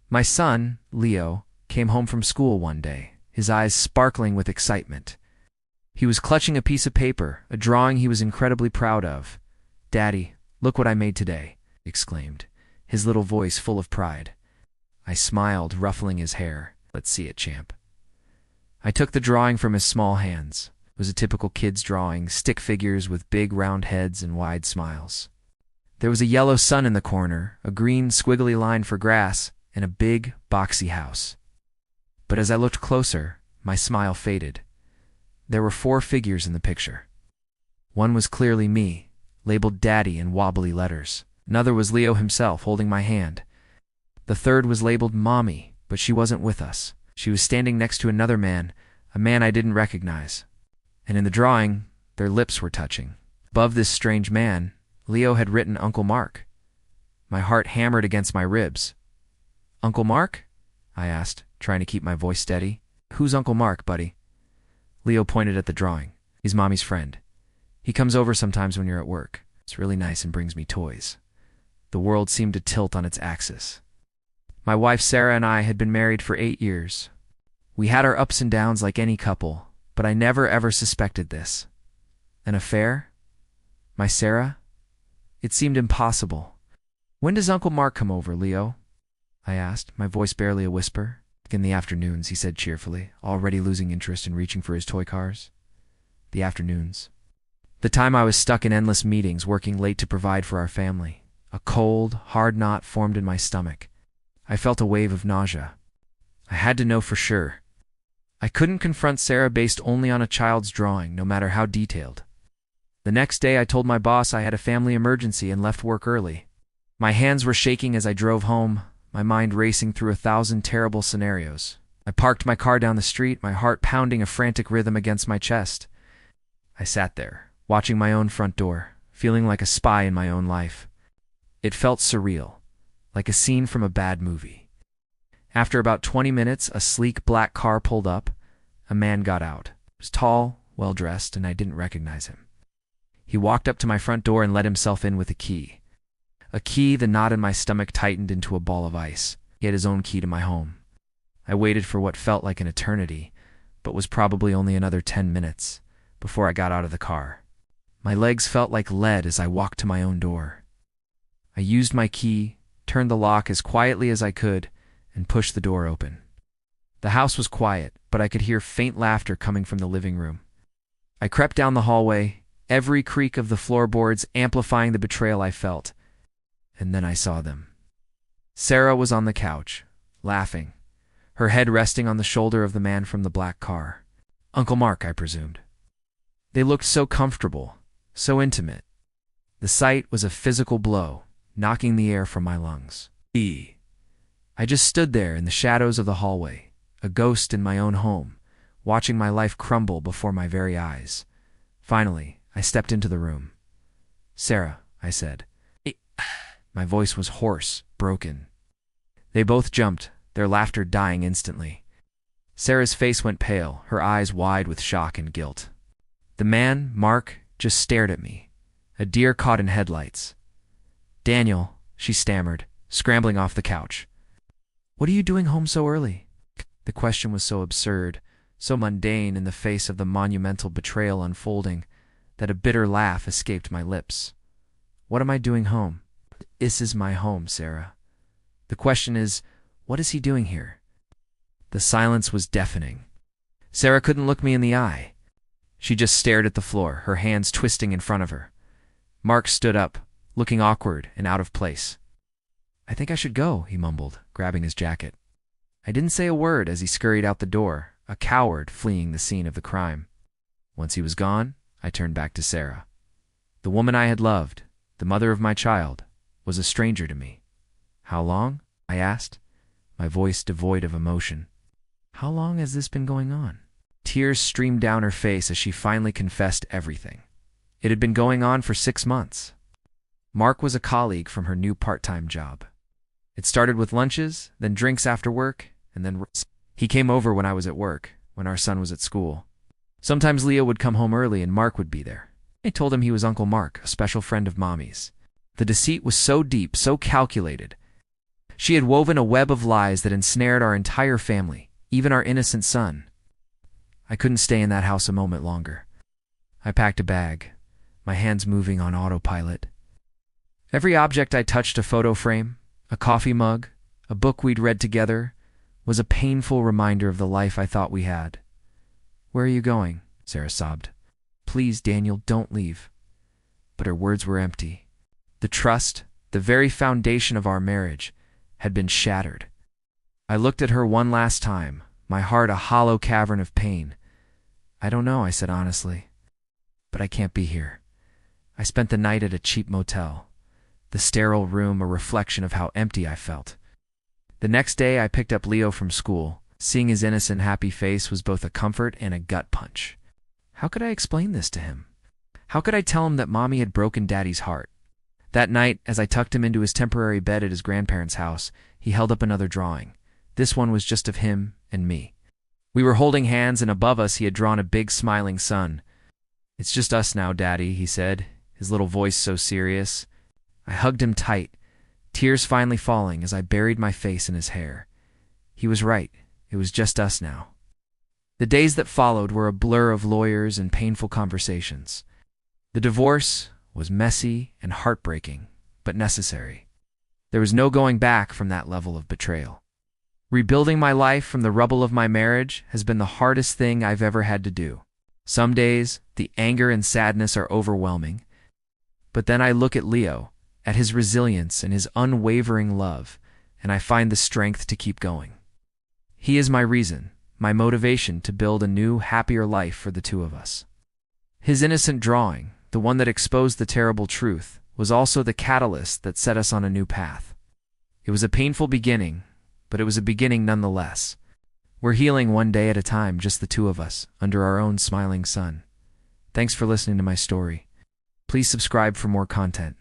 My son, Leo, came home from school one day, his eyes sparkling with excitement. He was clutching a piece of paper, a drawing he was incredibly proud of. "Daddy, look what I made today," he exclaimed, his little voice full of pride. I smiled, ruffling his hair. "Let's see it, champ." I took the drawing from his small hands. It was a typical kid's drawing, stick figures with big round heads and wide smiles. There was a yellow sun in the corner, a green squiggly line for grass, and a big, boxy house. But as I looked closer, my smile faded. There were 4 figures in the picture. One was clearly me, labeled Daddy in wobbly letters. Another was Leo himself, holding my hand. The third was labeled Mommy, but she wasn't with us. She was standing next to another man, a man I didn't recognize. And in the drawing, their lips were touching. Above this strange man, Leo had written Uncle Mark. My heart hammered against my ribs. "Uncle Mark?" I asked, trying to keep my voice steady. "Who's Uncle Mark, buddy?" Leo pointed at the drawing. "He's Mommy's friend. He comes over sometimes when you're at work. It's really nice and brings me toys." The world seemed to tilt on its axis. My wife Sarah and I had been married for 8 years. We had our ups and downs like any couple, but I never ever suspected this. An affair? My Sarah? It seemed impossible. "When does Uncle Mark come over, Leo?" I asked, my voice barely a whisper. "In the afternoons," he said cheerfully, already losing interest in reaching for his toy cars. The afternoons. The time I was stuck in endless meetings, working late to provide for our family. A cold, hard knot formed in my stomach. I felt a wave of nausea. I had to know for sure. I couldn't confront Sarah based only on a child's drawing, no matter how detailed. The next day I told my boss I had a family emergency and left work early. My hands were shaking as I drove home, my mind racing through 1,000 terrible scenarios. I parked my car down the street, my heart pounding a frantic rhythm against my chest. I sat there, watching my own front door, feeling like a spy in my own life. It felt surreal, like a scene from a bad movie. After about 20 minutes, a sleek black car pulled up. A man got out. He was tall, well-dressed, and I didn't recognize him. He walked up to my front door and let himself in with a key. A key, the knot in my stomach tightened into a ball of ice. He had his own key to my home. I waited for what felt like an eternity, but was probably only another 10 minutes before I got out of the car. My legs felt like lead as I walked to my own door. I used my key, turned the lock as quietly as I could, and pushed the door open. The house was quiet, but I could hear faint laughter coming from the living room. I crept down the hallway, every creak of the floorboards amplifying the betrayal I felt. And then I saw them. Sarah was on the couch, laughing, her head resting on the shoulder of the man from the black car. Uncle Mark, I presumed. They looked so comfortable, so intimate. The sight was a physical blow, knocking the air from my lungs. I just stood there in the shadows of the hallway, a ghost in my own home, watching my life crumble before my very eyes. Finally, I stepped into the room. "Sarah," I said. My voice was hoarse, broken. They both jumped, their laughter dying instantly. Sarah's face went pale, her eyes wide with shock and guilt. The man, Mark, just stared at me, a deer caught in headlights. "Daniel," she stammered, scrambling off the couch. "What are you doing home so early?" The question was so absurd, so mundane in the face of the monumental betrayal unfolding, that a bitter laugh escaped my lips. "What am I doing home?" "This is my home, Sarah. The question is, what is he doing here?" The silence was deafening. Sarah couldn't look me in the eye. She just stared at the floor, her hands twisting in front of her. Mark stood up, looking awkward and out of place. "I think I should go," he mumbled, grabbing his jacket. I didn't say a word as he scurried out the door, a coward fleeing the scene of the crime. Once he was gone, I turned back to Sarah. The woman I had loved, the mother of my child, was a stranger to me. "How long?" I asked, my voice devoid of emotion. "How long has this been going on?" Tears streamed down her face as she finally confessed everything. It had been going on for 6 months. Mark was a colleague from her new part-time job. It started with lunches, then drinks after work, and then he came over when I was at work, when our son was at school. Sometimes Leo would come home early and Mark would be there. I told him he was Uncle Mark, a special friend of Mommy's. The deceit was so deep, so calculated. She had woven a web of lies that ensnared our entire family, even our innocent son. I couldn't stay in that house a moment longer. I packed a bag, my hands moving on autopilot. Every object I touched, a photo frame, a coffee mug, a book we'd read together, was a painful reminder of the life I thought we had. "Where are you going?" Sarah sobbed. "Please, Daniel, don't leave." But her words were empty. The trust, the very foundation of our marriage, had been shattered. I looked at her one last time, my heart a hollow cavern of pain. "I don't know," I said honestly, "but I can't be here." I spent the night at a cheap motel, the sterile room a reflection of how empty I felt. The next day I picked up Leo from school. Seeing his innocent, happy face was both a comfort and a gut punch. How could I explain this to him? How could I tell him that Mommy had broken Daddy's heart? That night, as I tucked him into his temporary bed at his grandparents' house, he held up another drawing. This one was just of him and me. We were holding hands, and above us he had drawn a big smiling sun. "It's just us now, Daddy," he said, his little voice so serious. I hugged him tight, tears finally falling as I buried my face in his hair. He was right. It was just us now. The days that followed were a blur of lawyers and painful conversations. The divorce was messy and heartbreaking, but necessary. There was no going back from that level of betrayal. Rebuilding my life from the rubble of my marriage has been the hardest thing I've ever had to do. Some days, the anger and sadness are overwhelming. But then I look at Leo, at his resilience and his unwavering love, and I find the strength to keep going. He is my reason, my motivation to build a new, happier life for the two of us. His innocent drawing, the one that exposed the terrible truth, was also the catalyst that set us on a new path. It was a painful beginning, but it was a beginning nonetheless. We're healing one day at a time, just the two of us, under our own smiling sun. Thanks for listening to my story. Please subscribe for more content.